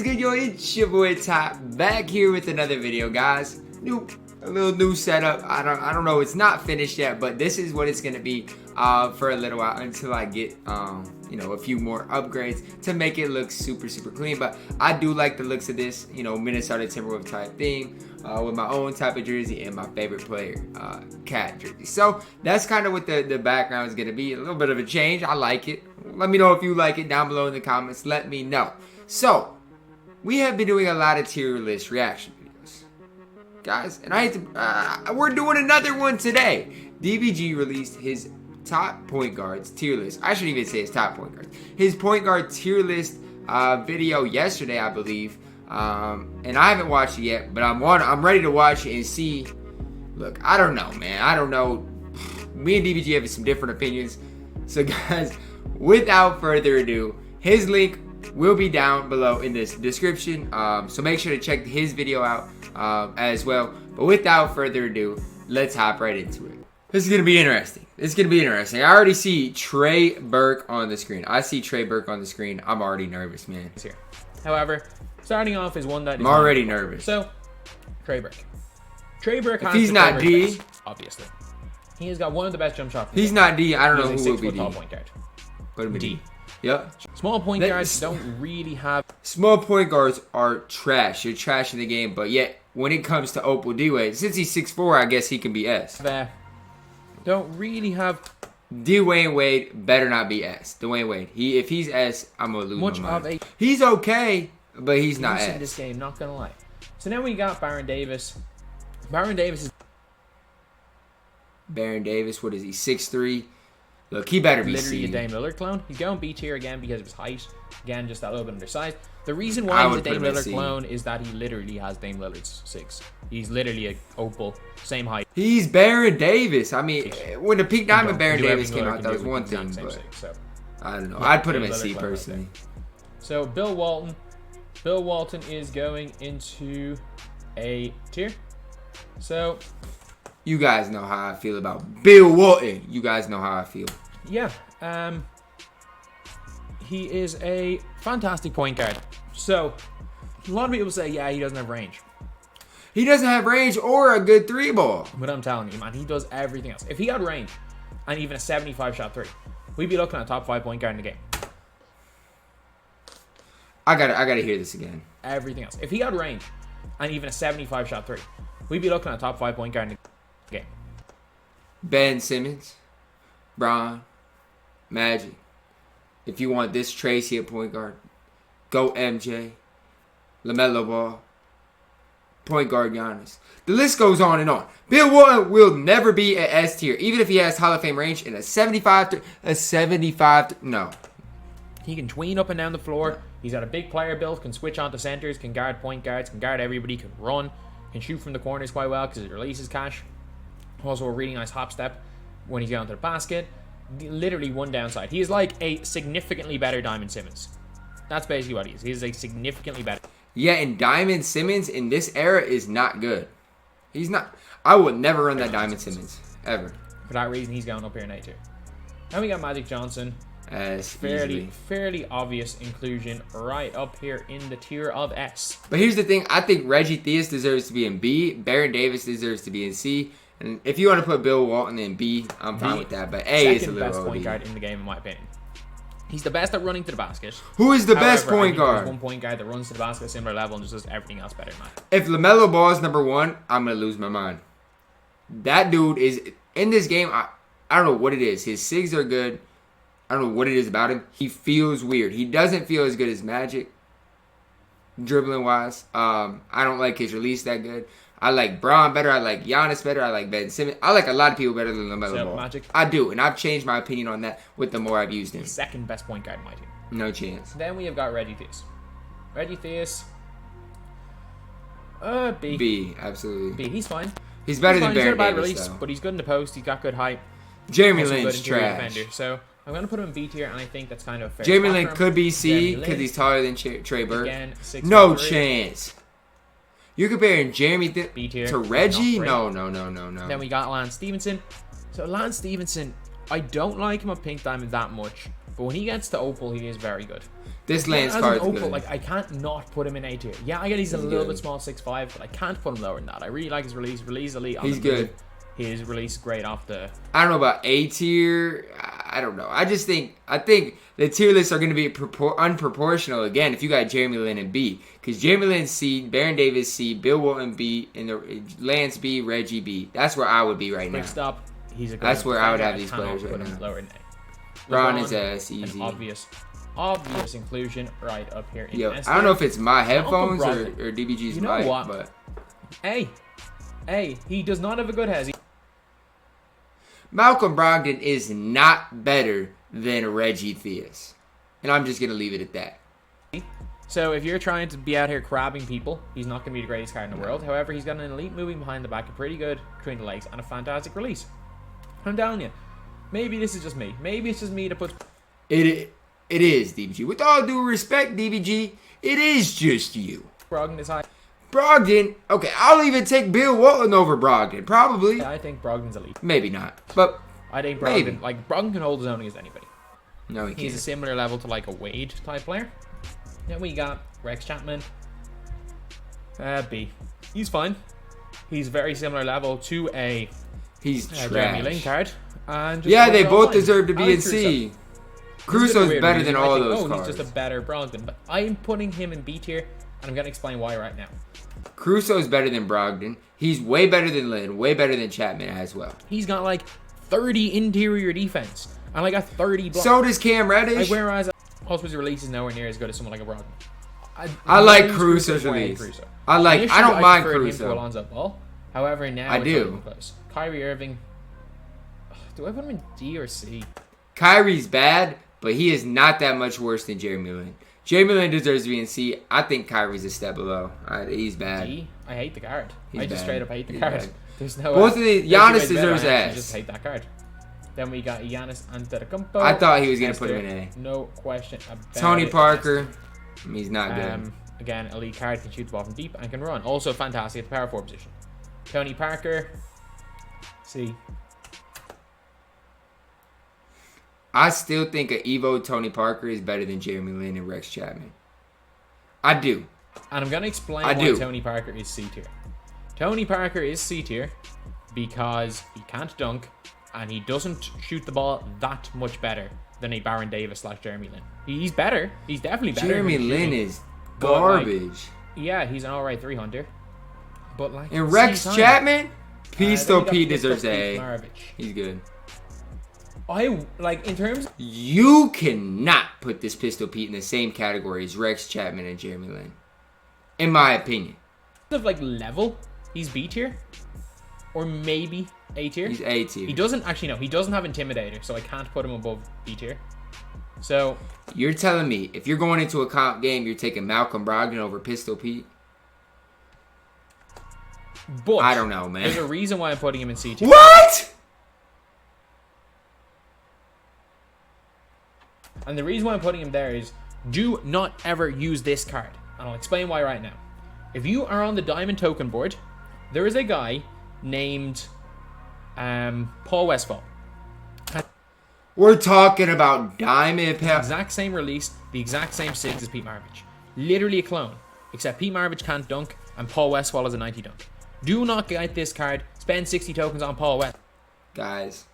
good, yo? It's your boy Ty, back here with another video, guys. A little new setup. I don't know. It's not finished yet, but this is what it's gonna be for a little while until I get a few more upgrades to make it look super clean. But I do like the looks of this, Minnesota Timberwolves type theme with my own type of jersey and my favorite player, Cat jersey. So that's kind of what the background is gonna be. A little bit of a change. I like it. Let me know if you like it down below in the comments. Let me know. So we have been doing a lot of tier list reaction videos, guys, and we're doing another one today. DBG released his top point guards tier list. I shouldn't even say his top point guards. His point guard tier list video yesterday, I believe. And I haven't watched it yet, but I'm ready to watch it and see. Look, I don't know, man. I don't know. Me and DBG have some different opinions. So, guys, without further ado, his link will be down below in this description. So make sure to check his video out as well. But without further ado, let's hop right into it. This is going to be interesting. I already see Trey Burke on the screen. I'm already nervous, man. Here. However, starting off is one that I'm already nervous. So, Trey Burke. Trey Burke has if he's not D, best, obviously. He has got one of the best jump shots. He's not D. I don't know who will be D. Tall point guard. Put him in D. D. Yep. Small point guards don't really have... Small point guards are trash. You're trash in the game, but yet when it comes to Opal D-Wade, since he's 6'4", I guess he can be S. Don't really have... Dwayne Wade better not be S. Dwayne Wade. If he's S, I'm going to lose my mind. He's okay, but he's not S. In this game, not going to lie. So now we got Baron Davis. Baron Davis, what is he, 6'3"? Look, he better be literally C. a Dame Lillard clone. He's going B tier again because of his height. Again, just that little bit undersized. The reason why he's a Dame Lillard clone is that he literally has Dame Lillard's 6. He's literally a Opal, same height. He's Baron Davis. I mean, when the Peak Diamond Baron Davis came out, that was one thing, but I don't know. I'd put him at C personally. So Bill Walton. Bill Walton is going into A tier. So you guys know how I feel about Bill Walton. You guys know how I feel. Yeah. He is a fantastic point guard. So a lot of people say, yeah, he doesn't have range. He doesn't have range or a good 3-ball. But I'm telling you, man, he does everything else. If he had range and even a 75-shot 3, we'd be looking at a top 5 point guard in the game. I gotta hear this again. Everything else. If he had range and even a 75-shot 3, we'd be looking at a top 5 point guard in the game. Ben Simmons, Bron, Magic. If you want this Tracy at point guard, go MJ, LaMelo Ball, point guard Giannis. The list goes on and on. Bill Walton will never be at S tier, even if he has Hall of Fame range and a 75. No. He can tween up and down the floor. He's got a big player build, can switch onto centers, can guard point guards, can guard everybody, can run, can shoot from the corners quite well because it releases cash. Also a really nice hop step when he's going to the basket. Literally one downside. He is like a significantly better Diamond Simmons. That's basically what he is. He is a significantly better. Yeah, and Diamond Simmons in this era is not good. He's not. I would never run that Diamond Simmons ever. For that reason, he's going up here in A tier. Then we got Magic Johnson. As fairly obvious inclusion right up here in the tier of S. But here's the thing. I think Reggie Theus deserves to be in B. Baron Davis deserves to be in C. And if you want to put Bill Walton in B, I'm fine with that. But A is a little second best point guard in the game, in my opinion. He's the best at running to the basket. Who is the best point guard? There's one point guard that runs to the basket, similar level, and just does everything else better, man. If LaMelo Ball is number 1, I'm going to lose my mind. That dude is, in this game, I don't know what it is. His SIGs are good. I don't know what it is about him. He feels weird. He doesn't feel as good as Magic, dribbling-wise. I don't like his release that good. I like Bron better. I like Giannis better. I like Ben Simmons. I like a lot of people better than LaMelo Ball. Magic. I do, and I've changed my opinion on that with the more I've used him. The second best point guard in my team. No chance. Then we have got Reggie Theus. Reggie Theus. B. B, absolutely. B. He's fine. He's better than Baron Davis, release, but he's good in the post. He's got good height. Jeremy Lin's trash. Defender. So I'm going to put him in B tier, and I think that's kind of fair. Jeremy Lin could be C because he's taller than Trey Burke. Again, no chance. You're comparing Jeremy B tier to Reggie? No. Then we got Lance Stevenson. So Lance Stevenson, I don't like him on Pink Diamond that much, but when he gets to Opal, he is very good. This Lance As card's an Opal, good. like I can't not put him in A tier. Yeah, I get he's a little good. bit small, 6'5", but I can't put him lower than that. I really like his release. Release elite. On He's the move. good. His release is great off the. I don't know about A tier. I don't know. I think the tier lists are going to be unproportional again if you got Jeremy Lin and B. Because Jeremy Lin C, Baron Davis C, Bill Walton B, and the Lance B, Reggie B. That's where I would be right now. Quick stop. He's a good That's where I would have defender. these cannot players put right him now. lower than A. Ron LeBron, is ass an easy. obvious inclusion right up here. In Yo, S I don't know if tier. it's my headphones Brogdon. or DBG's You know mic, what? but Hey, he does not have a good hezzy. Malcolm Brogdon is not better than Reggie Theus. And I'm just going to leave it at that. So if you're trying to be out here crabbing people, he's not going to be the greatest card in the world. However, he's got an elite moving behind the back, a pretty good between the legs, and a fantastic release. I'm telling you, maybe this is just me. Maybe it's just me to put. It is, DBG. With all due respect, DBG, it is just you. Brogdon is high. Brogdon, okay, I'll even take Bill Walton over Brogdon. Probably. I think Brogdon's elite. Maybe not. But I think maybe. Brogdon can hold his own against anybody. No, he He's a can't. similar level to like a Wade type player. Then we got Rex Chapman. B. He's fine. He's very similar level to a He's Jeremy Lin trash. card. And just Yeah, they overall both fine. deserve to I be like in C. This is a bit Crusoe's weird better reason. than I all think, those he's cards. just a better Brogdon, but I'm putting him in B tier, and I'm going to explain why right now. Crusoe's better than Brogdon. He's way better than Lin, way better than Chapman as well. He's got like 30 interior defense, and like a 30 block. So does Cam Reddish. Like, whereas Hospital's release is nowhere near as good as someone like a Brogdon. I like use Crusoe's way over release. Caruso. I Initially, don't mind preferred him to Caruso. Alonzo Ball. However, now I it's do. not even close. Kyrie Irving. Do I put him in D or C? Kyrie's bad, but he is not that much worse than Jeremy Lin. Jeremy Lin deserves to be in C. I think Kyrie's a step below. He's bad. D? I hate the card. He's I just bad. straight up hate the He's card. bad. There's no. Both of the there's two Giannis ways about it. deserves I actually ass. just hate that card. Then we got Giannis Antetokounmpo. I thought he was gonna Esther, put him in A. No question about Tony it. Parker, he's not good. Again, elite card, can shoot the ball from deep and can run. Also fantastic at the power forward position. Tony Parker. C. I still think an Evo Tony Parker is better than Jeremy Lin and Rex Chapman. I do. And I'm going to explain I why do. Tony Parker is C tier. Tony Parker is C tier because he can't dunk and he doesn't shoot the ball that much better than a Baron Davis / Jeremy Lin. He's better. He's definitely better. Jeremy than Lin shooting. is But, like, garbage. Yeah, he's an alright 300. But like And at the Rex same time, Chapman, then Pistol you got Pete Pistol deserves Pete A. Maravich. He's good. I like in terms You cannot put this Pistol Pete in the same category as Rex Chapman and Jeremy Lin. In my opinion. of like level, he's B tier. Or maybe A tier. He's A tier. He doesn't actually no, he doesn't have Intimidator, so I can't put him above B tier. So You're telling me if you're going into a comp game, you're taking Malcolm Brogdon over Pistol Pete? but I don't know, man. there's a reason why I'm putting him in C tier. What? And the reason why I'm putting him there is do not ever use this card. And I'll explain why right now. If you are on the Diamond Token board, there is a guy named Paul Westphal. We're talking about Diamond Pal. Exact same release, the exact same SIGs as Pete Maravich. Literally a clone. Except Pete Maravich can't dunk and Paul Westphal is a 90 dunk. Do not get this card. Spend 60 tokens on Paul West. Guys,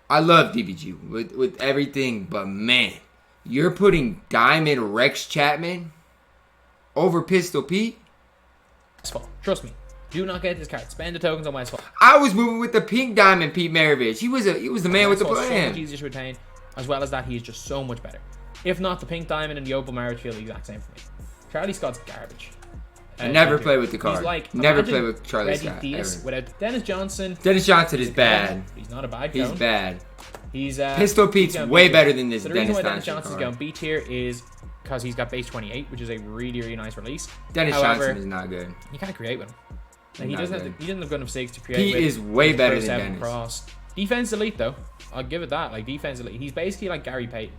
I love DBG with everything, but man, you're putting Diamond Rex Chapman over Pistol Pete? Westphal. Trust me. Do not get this card. Spend the tokens on Westphal. I was moving with the pink Diamond Pete Maravich. He was the man with the Westphal's so much plan. easier to retain. As well as that, he is just so much better. If not, the pink diamond and the opal Maravich feel the exact same for me. Charlie Scott's garbage. Never play with the card. He's like, Never imagine play with Charlie Reggie Scott, Theus ever. without Dennis Johnson. Dennis Johnson is bad. He's not a bad He's clone. bad. He's Pistol Pete's going way B tier. better than this So the reason Dennis why Dennis Johnson Johnson's card. going B tier is because he's got base 28, which is a really, really nice release. Dennis However, Johnson is not good. you can't create with him. Like, he Not doesn't. good. He didn't have good enough SIGs to create. Pete with. is way He's better pro than 7 Dennis. Cross. Defense elite though. I'll give it that. Like defense elite. He's basically like Gary Payton.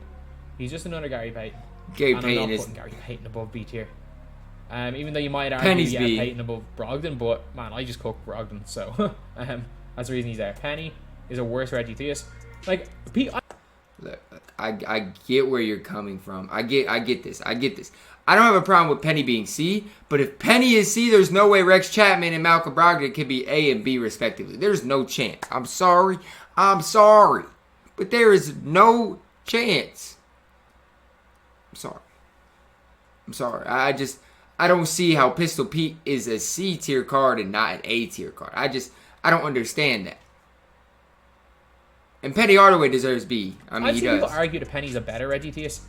He's just another Gary Payton. Gary And I'm Payton not is. putting Gary Payton above B tier. Even though you might argue, Penny's yeah, B. Payton above Brogdon, but man, I just cooked Brogdon, so that's the reason he's there. Penny is a worse Reggie Theus. Like, Look, I get where you're coming from. I get this. I don't have a problem with Penny being C, but if Penny is C, there's no way Rex Chapman and Malcolm Brogdon can be A and B respectively. There's no chance. I'm sorry, but there is no chance. I'm sorry. I don't see how Pistol Pete is a C tier card and not an A tier card. I don't understand that. And Penny Hardaway deserves B. I mean, I've he seen does. people argue that Penny's a better Reggie Theus.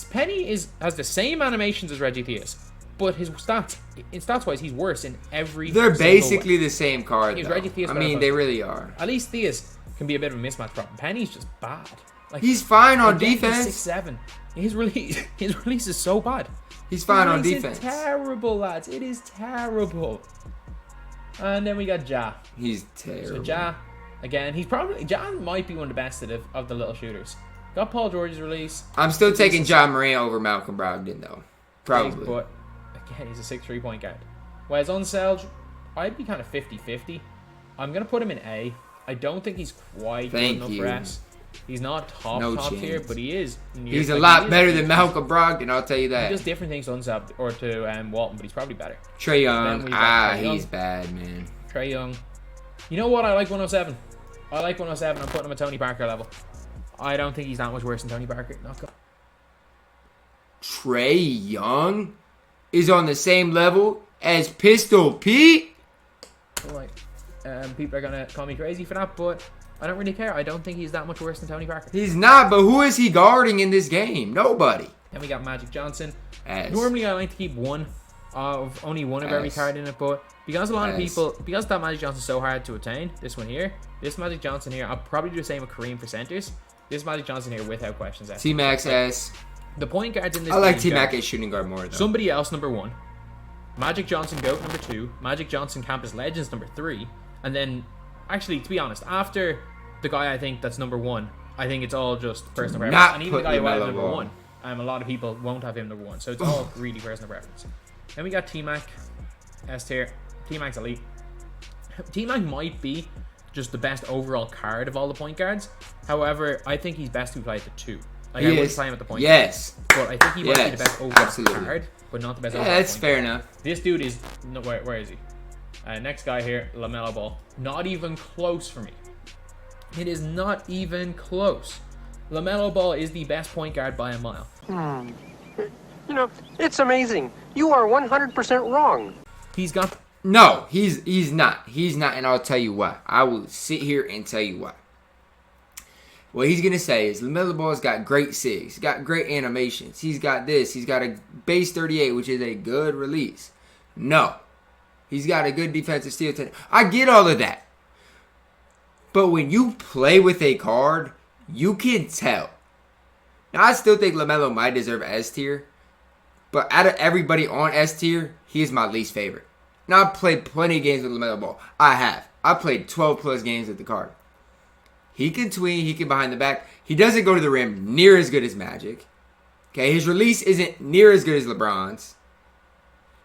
Penny has the same animations as Reggie Theus, but his stats-wise, he's worse in every. They're basically way. the same card. Reggie Theus, I mean, they really are. At least Theus can be a bit of a mismatch problem. Penny's just bad. Like, he's fine on defense. 6'7". His release is so bad. He's fine on defense. It's terrible, lads. It is terrible. And then we got Ja. He's terrible. So Ja, again, Ja might be one of the best of the little shooters. Got Paul George's release. I'm still taking John Morant over Malcolm Brogdon, though. Probably. But, again, he's a 6'3" point guard. Whereas Unseld, I'd be kind of 50-50. I'm going to put him in A. I don't think he's quite good enough for S. He's not top tier, but he is. He's a lot better than Malcolm Brogdon, I'll tell you that. He does different things to Unseld or to Walton, but he's probably better. Trae Young, he's bad, man. Trae Young. You know what? I like 107. I'm putting him at Tony Parker level. I don't think he's that much worse than Tony Parker. Trae Young is on the same level as Pistol Pete? Like, people are going to call me crazy for that, but I don't really care. I don't think he's that much worse than Tony Parker. He's not, but who is he guarding in this game? Nobody. Then we got Magic Johnson. S. Normally, I like to keep only one of every card in it, but because that Magic Johnson's so hard to attain, this Magic Johnson here, I'll probably do the same with Kareem for centers. This Magic Johnson here, without questions, S. T-Max S. The point guards in this I like game T-Mac as shooting guard more, though. Somebody else, number 1. Magic Johnson, GOAT, number 2. Magic Johnson, Campus Legends, number 3. And then, actually, to be honest, after the guy I think that's number 1, I think it's all just personal preference. And even the guy who has number 1, a lot of people won't have him number 1. So it's all really personal preference. Then we got T-Mac, S tier. T-Mac's elite. T-Mac might be just the best overall card of all the point guards. However, I think he's best to play at the 2. Like, I wouldn't play him at the point guard. But I think he might be the best overall card, but not the best overall that's point fair guard. enough. This dude is... No, where is he? Next guy here, LaMelo Ball. Not even close for me. It is not even close. LaMelo Ball is the best point guard by a mile. You know, it's amazing. You are 100% wrong. He's got... No, he's not. He's not, and I'll tell you why. I will sit here and tell you why. What he's going to say is LaMelo Ball's got great SIGs. He's got great animations. He's got this. He's got a base 38, which is a good release. No. He's got a good defensive steal. I get all of that. But when you play with a card, you can tell. Now, I still think LaMelo might deserve S tier. But out of everybody on S tier, he is my least favorite. Now, I've played plenty of games with LaMelo Ball. I have. I played 12 plus games with the card. He can tween. He can behind the back. He doesn't go to the rim near as good as Magic. Okay, his release isn't near as good as LeBron's.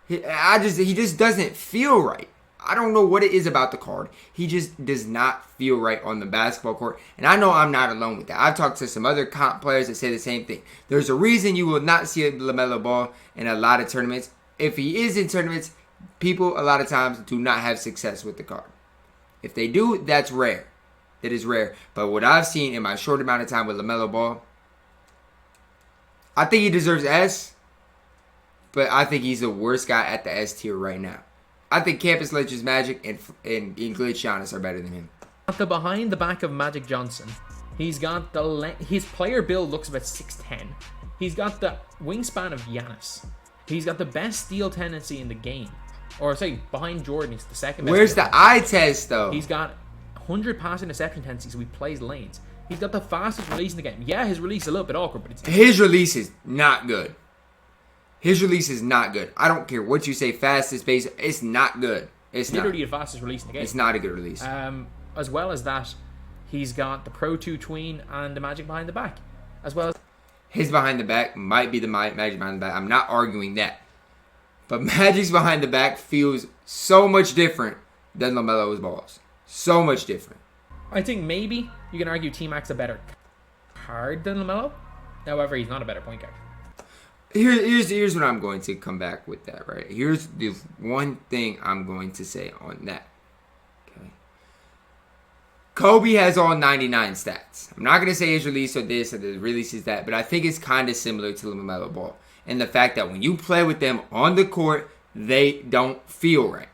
He just doesn't feel right. I don't know what it is about the card. He just does not feel right on the basketball court. And I know I'm not alone with that. I've talked to some other comp players that say the same thing. There's a reason you will not see LaMelo Ball in a lot of tournaments. If he is in tournaments, people a lot of times do not have success with the card. If they do, that's rare. It is rare. But what I've seen in my short amount of time with LaMelo Ball, I think he deserves S. But I think he's the worst guy at the S tier right now. I think Campus Legends Magic and Glitch Giannis are better than him. At the behind the back of Magic Johnson, he's got his player build looks about 6'10". He's got the wingspan of Giannis. He's got the best steal tendency in the game. Or say behind Jordan, he's the second best. Where's the eye test though? He's got 100 pass interception tendency, so he plays lanes. He's got the fastest release in the game. Yeah, his release is a little bit awkward, but his release is not good. His release is not good. I don't care what you say, fastest pace. It's not good. It's literally the fastest release in the game. It's not a good release. As well as that, he's got the Pro 2 tween and the Magic behind the back. As well as his behind the back might be the Magic behind the back. I'm not arguing that. But Magic's behind the back feels so much different than LaMelo's balls. So much different. I think maybe you can argue T-Mac's a better card than LaMelo. However, he's not a better point guard. Here's what I'm going to come back with that, right? Here's the one thing I'm going to say on that. Okay. Kobe has all 99 stats. I'm not going to say his release or this or the release is that, but I think it's kind of similar to LaMelo Ball. And the fact that when you play with them on the court, they don't feel right.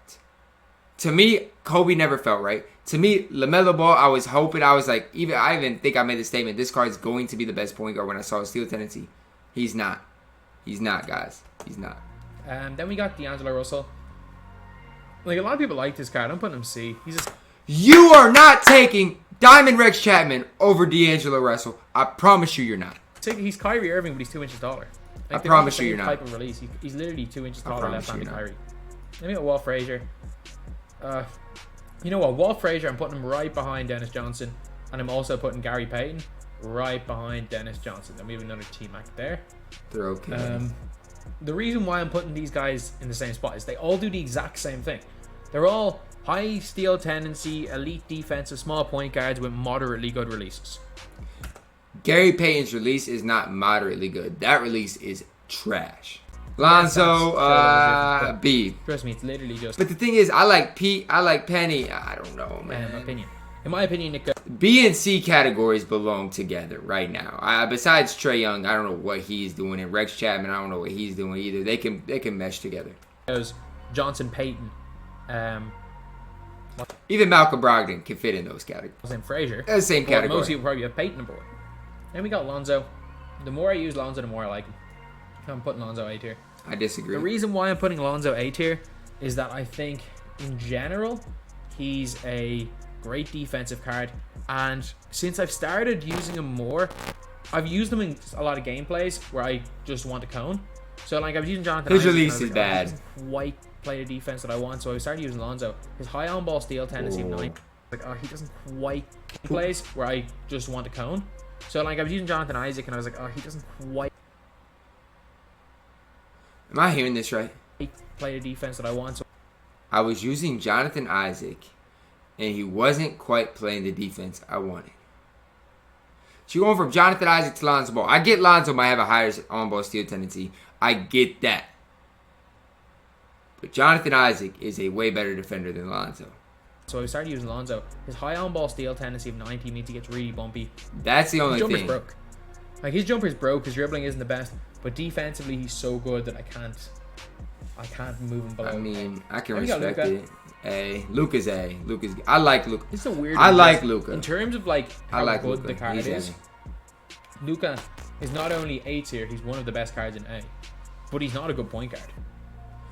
To me, Kobe never felt right. To me, LaMelo Ball, I was hoping, I was like, I even think I made the statement, this card is going to be the best point guard when I saw his steal tendency. He's not. He's not, guys. He's not. Then we got D'Angelo Russell. Like, a lot of people like this card. I'm putting him C. He's just... You are not taking Diamond Rex Chapman over D'Angelo Russell. I promise you you're not. He's Kyrie Irving, but he's 2 inches taller. Like, I promise you you're not. Type of release. He's literally 2 inches taller left-handed Kyrie. Let me get Walt Frazier. You know what? Walt Frazier, I'm putting him right behind Dennis Johnson. And I'm also putting Gary Payton right behind Dennis Johnson. Then we have another T-Mac there. They're okay. The reason why I'm putting these guys in the same spot is they all do the exact same thing. They're all high steal tendency, elite defensive, small point guards with moderately good releases. Gary Payton's release is not moderately good. That release is trash. Lonzo, B. Trust me, it's literally just... But the thing is, I like Pete, I like Penny. I don't know, man. In my opinion, Nick... B and C categories belong together right now. Besides Trae Young, I don't know what he's doing. And Rex Chapman, I don't know what he's doing either. They can mesh together. Johnson, Payton. Even Malcolm Brogdon can fit in those categories. And Frazier. That's the same category. Most people probably have Payton number 1. Then we got Lonzo. The more I use Lonzo, the more I like him. I'm putting Lonzo A tier. I disagree. The reason why I'm putting Lonzo A tier is that I think, in general, he's a great defensive card. And since I've started using him more, I've used him in a lot of gameplays where I just want to cone. So, like, I was using Jonathan His Isaac, release is bad. He doesn't quite play the defense that I want, so I started using Lonzo. His high on-ball steal tendency of 9. Like, he doesn't quite plays where I just want to cone. So, like, I was using Jonathan Isaac, and I was like, he doesn't quite... Am I hearing this right? Play the defense that I want. So I was using Jonathan Isaac, and he wasn't quite playing the defense I wanted. So you're going from Jonathan Isaac to Lonzo Ball. I get Lonzo might have a higher on-ball steal tendency. I get that. But Jonathan Isaac is a way better defender than Lonzo. So I started using Lonzo. His high on-ball steal tendency of 90 means he gets really bumpy. That's the only thing. His jumper's broke. Like, his jumper's broke. His dribbling isn't the best. But defensively, he's so good that I can't move him below. I mean, I can respect it. A. Luka's A. I like Luka. This is a weird. I like Luka. In terms of like how like good Luka. the card is, Luka is not only A tier, he's one of the best cards in A, but he's not a good point guard.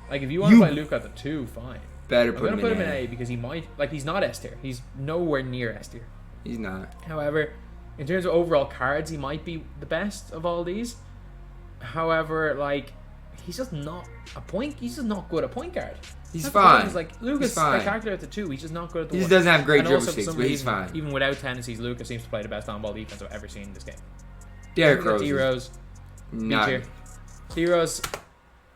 Like, if you want to play Luka at the 2, fine. Better I'm gonna put him in A because he might, like, he's not S tier. He's nowhere near S tier. He's not. However, in terms of overall cards, he might be the best of all these. However, like, he's just not good at point guard. He's fine. Like, Luka's spectacular at the 2. He's just not good at the 1. He just doesn't have great dribble also, sticks, but he's fine. Even without tendencies, Luka seems to play the best on-ball defense I've ever seen in this game. Derrick Rose. D-Rose. D-Rose.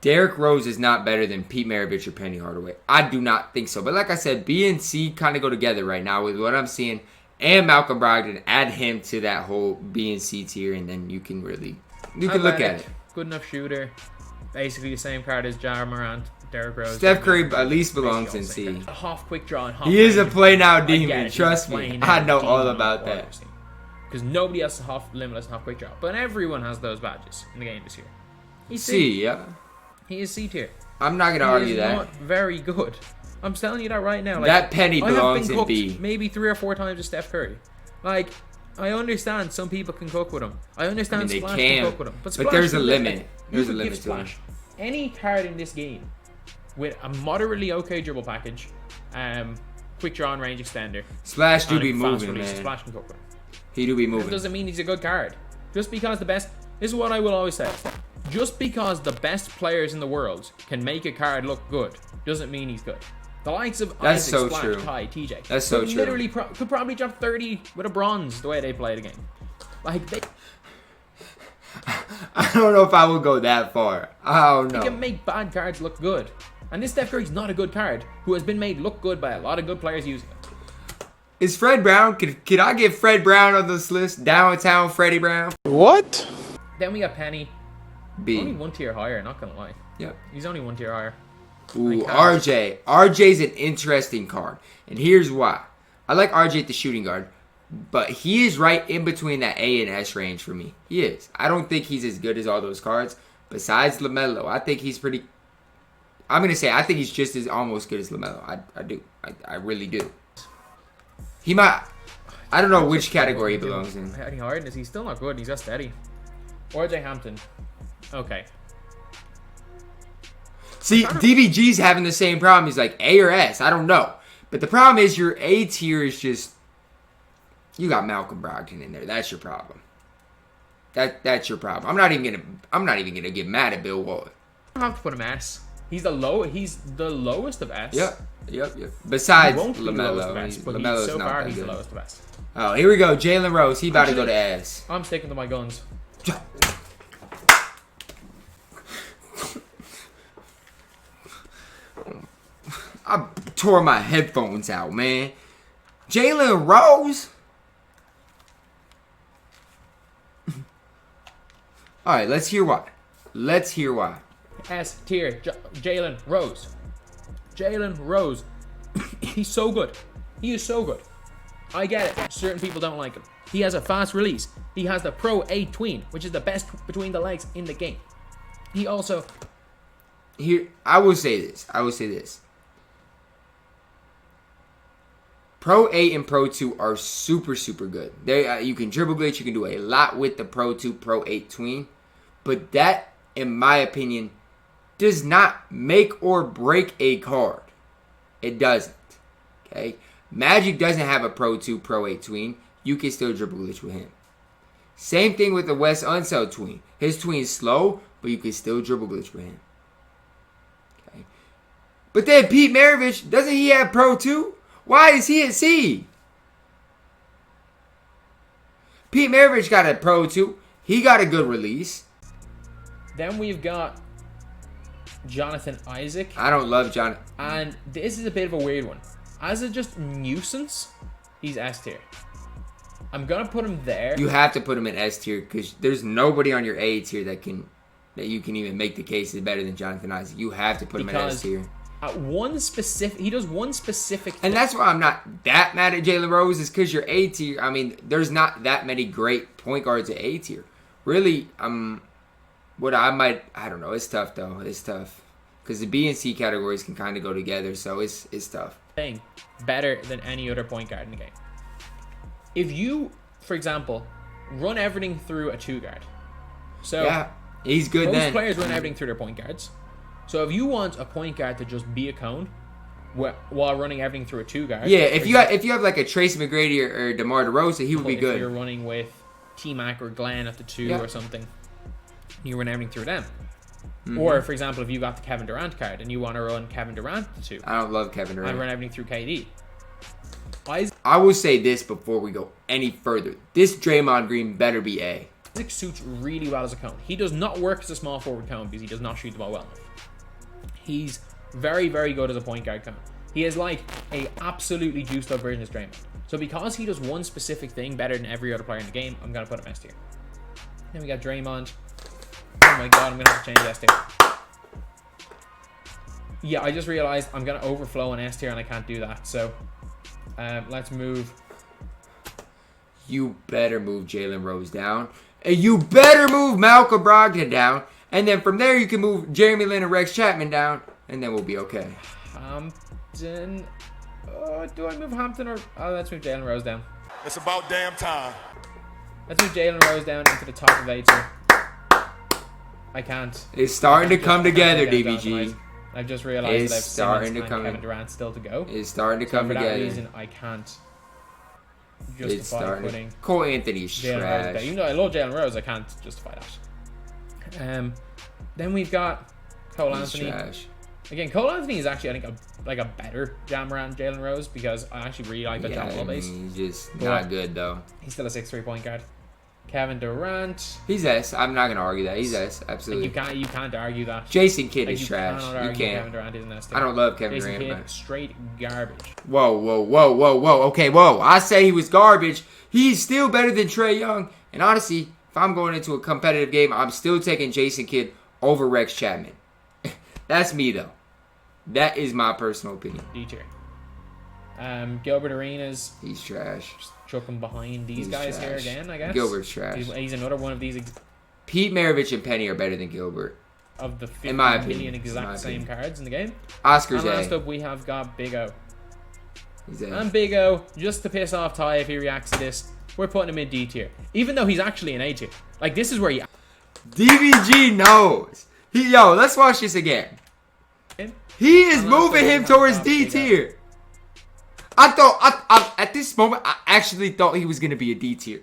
Derrick Rose is not better than Pete Maravich or Penny Hardaway. I do not think so. But like I said, B and C kind of go together right now with what I'm seeing. And Malcolm Brogdon, add him to that whole B and C tier, and then you can really... You can look at it. Good enough shooter. Basically the same card as Ja Morant, Derrick Rose. Steph Curry at least belongs in C. A half quick draw and half. He is a play now demon. Trust me. I know all about that. Because nobody has a half limitless and half quick draw. But everyone has those badges in the game this year. He's C, yeah. He is C tier. I'm not going to argue that. He's not very good. I'm telling you that right now. Like, that Penny belongs in B. Maybe 3 or 4 times with Steph Curry. Like, I understand some people can cook with him. I understand Splash can cook with him. But there's a limit. There's a limit to him. Any card in this game with a moderately okay dribble package, quick draw and range extender. Splash do be moving, man. Splash can cook with him. He do be moving. That doesn't mean he's a good card. Just because the best... This is what I will always say. Just because the best players in the world can make a card look good doesn't mean he's good. The likes of Isaac, so Splash, true. Ty, TJ. That's so true. Literally could probably drop 30 with a bronze the way they play the game. Like, they... I don't know if I would go that far. I don't know. They can make bad cards look good. And this Steph Curry's not a good card who has been made look good by a lot of good players using it. Is Fred Brown? Could I get Fred Brown on this list? Downtown Freddie Brown. What? Then we got Penny. B. Only one tier higher, not gonna lie. Yep. He's only one tier higher. Ooh, RJ. RJ's an interesting card. And here's why. I like RJ at the shooting guard. But he is right in between that A and S range for me. He is. I don't think he's as good as all those cards. Besides LaMelo, I think he's pretty... I'm going to say I think he's just as almost good as LaMelo. I do. I really do. He might... I don't know which category he belongs in. Any hardness, he's still not good. He's got steady. RJ Hampton. Okay. See, DBG's having the same problem. He's like A or S. I don't know. But the problem is your A tier is just... You got Malcolm Brogdon in there. That's your problem. That's your problem. I'm not even gonna get mad at Bill Walton. I have to put him S. He's the lowest of S. Yep. Besides He won't be the lowest of LaMelo, S, but LaMelo's so not far that he's the good. lowest of S. Oh, here we go. Jalen Rose. He about to go to S. I'm sticking to my guns. I tore my headphones out, man. Jalen Rose. All right, let's hear why. S tier, Jalen Rose. Jalen Rose. He's so good. He is so good. I get it. Certain people don't like him. He has a fast release. He has the Pro A tween, which is the best between the legs in the game. He also... Here, I will say this. Pro 8 and Pro 2 are super, super good. You can dribble glitch. You can do a lot with the Pro 2, Pro 8 tween. But that, in my opinion, does not make or break a card. It doesn't. Okay? Magic doesn't have a Pro 2, Pro 8 tween. You can still dribble glitch with him. Same thing with the Wes Unseld tween. His tween's slow, but you can still dribble glitch with him. Okay? But then Pete Maravich, doesn't he have Pro 2? Why is he at C? Pete Maravich got a Pro 2. He got a good release. Then we've got Jonathan Isaac. I don't love John. And this is a bit of a weird one. As a just nuisance, he's S tier. I'm going to put him there. You have to put him in S tier because there's nobody on your A tier that you can even make the case is better than Jonathan Isaac. You have to put him in S tier. He does one specific thing. And that's why I'm not that mad at Jalen Rose is because you're A tier. I mean, there's not that many great point guards at A tier. Really, I don't know. It's tough, though. It's tough. Because the B and C categories can kind of go together, so it's tough. Thing better than any other point guard in the game. If you, for example, run everything through a 2-guard. So yeah, he's good most then. players run everything through their point guards. So if you want a point guard to just be a cone while running everything through a 2-guard. Yeah, if you have like a Tracy McGrady or DeMar DeRozan, he would be good. If you're running with T-Mac or Glenn at the 2 or something, you run everything through them. Mm-hmm. Or, for example, if you got the Kevin Durant card and you want to run Kevin Durant at the 2. I don't love Kevin Durant. I run everything through KD. I will say this before we go any further. This Draymond Green better be A. Isaac suits really well as a cone. He does not work as a small forward cone because he does not shoot the ball well enough. He's very, very good as a point guard cone. He is like a absolutely juiced up version of Draymond. So because he does one specific thing better than every other player in the game, I'm going to put him S tier. Then we got Draymond. Oh my god, I'm going to have to change S tier. Yeah, I just realized I'm going to overflow an S tier and I can't do that. So let's move. You better move Jalen Rose down. And you better move Malcolm Brogdon down. And then from there, you can move Jeremy Lin and Rex Chapman down. And then we'll be okay. Hampton. Do I move Hampton or... Oh, let's move Jalen Rose down. It's about damn time. Let's move Jalen Rose down into the top of 8 tier. I can't. It's starting to come together, DBG. I've just realized that I've starting to and come. Kevin Durant still to go. It's starting to come together. For that reason, I can't justify putting Cole Anthony's trash. Even though I love Jalen Rose, I can't justify that. Then we've got Cole Anthony. Trash. Again, Cole Anthony is actually, I think, a better jammer than Jalen Rose because I actually really like that jump ball base. He's just not good though. He's still a 6'3" point guard. Kevin Durant. He's S. I'm not gonna argue that. He's S. Absolutely. You can't argue that. Jason Kidd Like, is you trash. cannot You argue can't. Kevin Durant is an S. I don't love Kevin Jason Durant. Kidd, Man. straight garbage. Whoa. Okay, whoa. I say he was garbage. He's still better than Trae Young. And honestly, if I'm going into a competitive game, I'm still taking Jason Kidd over Rex Chapman. That's me, though. That is my personal opinion. D tier. Gilbert Arenas. He's trash. Just chuck him behind these guys trash. here again, I guess. Gilbert's trash. He's another one of these Pete Maravich and Penny are better than Gilbert. of the 50 In my million opinion. exact same cards in the game. Oscar's And last A. up, we have got Big O. He's A. And Big O, just to piss off Ty if he reacts to this, we're putting him in D tier. Even though he's actually an A tier. Like, this is where he... DBG knows. Yo, let's watch this again. He is moving him towards D tier. I at this moment, I actually thought he was going to be a D tier.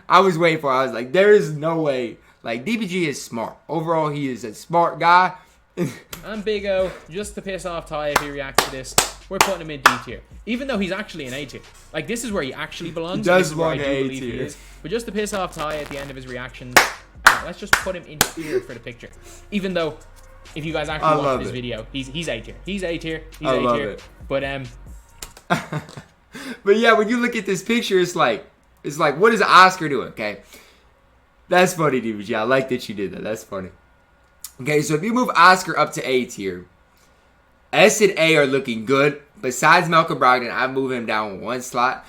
I was waiting for it. I was like, there is no way. Like, DBG is smart. Overall, he is a smart guy. And Big O, just to piss off Ty if he reacts to this, we're putting him in D tier. Even though he's actually an A tier. Like, this is where he actually belongs. He does this is where I belong do A believe he tier. is. But just to piss off Ty at the end of his reactions, let's just put him in here for the picture. Even though, if you guys actually watch this video, he's A tier. He's A tier. He's A tier. But but yeah, when you look at this picture, it's like, what is Oscar doing? Okay, that's funny, DBG. I like that you did that. That's funny. Okay, so if you move Oscar up to A tier, S and A are looking good. Besides Malcolm Brogdon, I move him down one slot.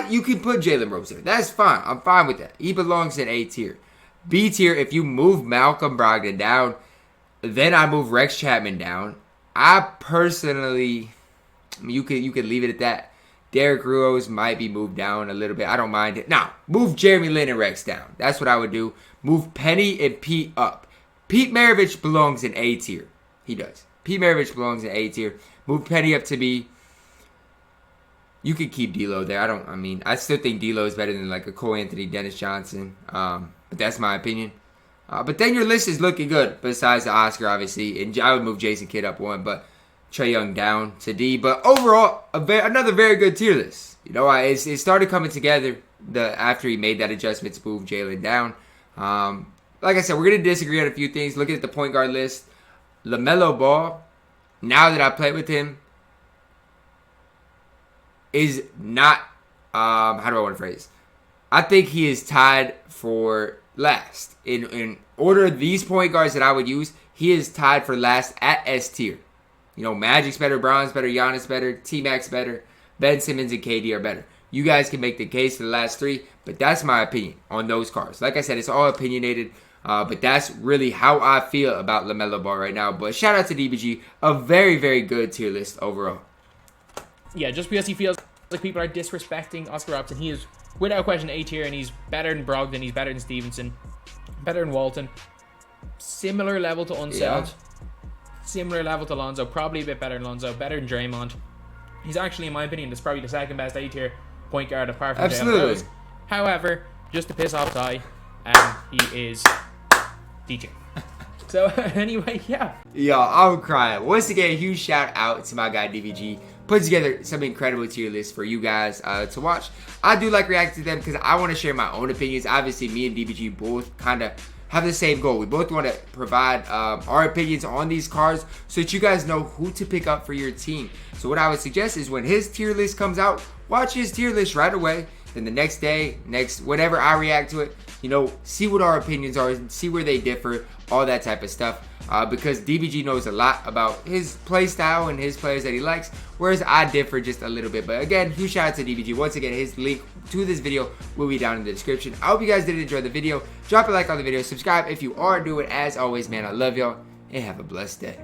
You can put Jalen Rose there. That's fine. I'm fine with that. He belongs in A tier. B tier, if you move Malcolm Brogdon down, then I move Rex Chapman down. I personally, you could leave it at that. Derrick Rose might be moved down a little bit. I don't mind it. Now, move Jeremy Lin and Rex down. That's what I would do. Move Penny and Pete up. Pete Maravich belongs in A tier. He does. Pete Maravich belongs in A tier. Move Penny up to B. You could keep D'Lo there. I still think D'Lo is better than like a Cole Anthony, Dennis Johnson. But that's my opinion. But then your list is looking good. Besides the Oscar, obviously, and I would move Jason Kidd up one, but Trae Young down to D. But overall, another very good tier list. You know, it started coming together after he made that adjustment to move Jalen down. Like I said, we're gonna disagree on a few things. Looking at the point guard list, LaMelo Ball, now that I play with him, is not. How do I want to phrase? I think he is tied for last in order of these point guards that I would use. He is tied for last at S tier. You know, Magic's better, Brown's better, Giannis better, T-Mac's better, Ben Simmons and KD are better. You guys can make the case for the last three, but that's my opinion on those cards. Like I said, it's all opinionated, but that's really how I feel about LaMelo Ball right now. But shout out to DBG, a very, very good tier list overall. yeah, just because he feels like people are disrespecting Oscar Robertson, he is without question A tier, and he's better than Brogdon, he's better than Stevenson, better than Walton. Similar level to Unseld. Yeah. Similar level to Lonzo, probably a bit better than Lonzo, better than Draymond. He's actually, in my opinion, that's probably the second best A tier point guard apart from Jalen Rose. However, just to piss off Ty, he is D tier. So anyway, yeah. Yo, I'm crying. Once again, a huge shout out to my guy DBG. Put together some incredible tier lists for you guys to watch. I do like reacting to them because I want to share my own opinions. Obviously, me and DBG both kind of have the same goal. We both want to provide our opinions on these cards so that you guys know who to pick up for your team. So what I would suggest is when his tier list comes out, watch his tier list right away. Then the next day, whenever I react to it, you know, see what our opinions are, see where they differ, all that type of stuff. Because DBG knows a lot about his play style and his players that he likes, whereas I differ just a little bit. But again, huge shout out to DBG. Once again, his link to this video will be down in the description. I hope you guys did enjoy the video. Drop a like on the video, subscribe if you are new, and as always, man, I love y'all and have a blessed day.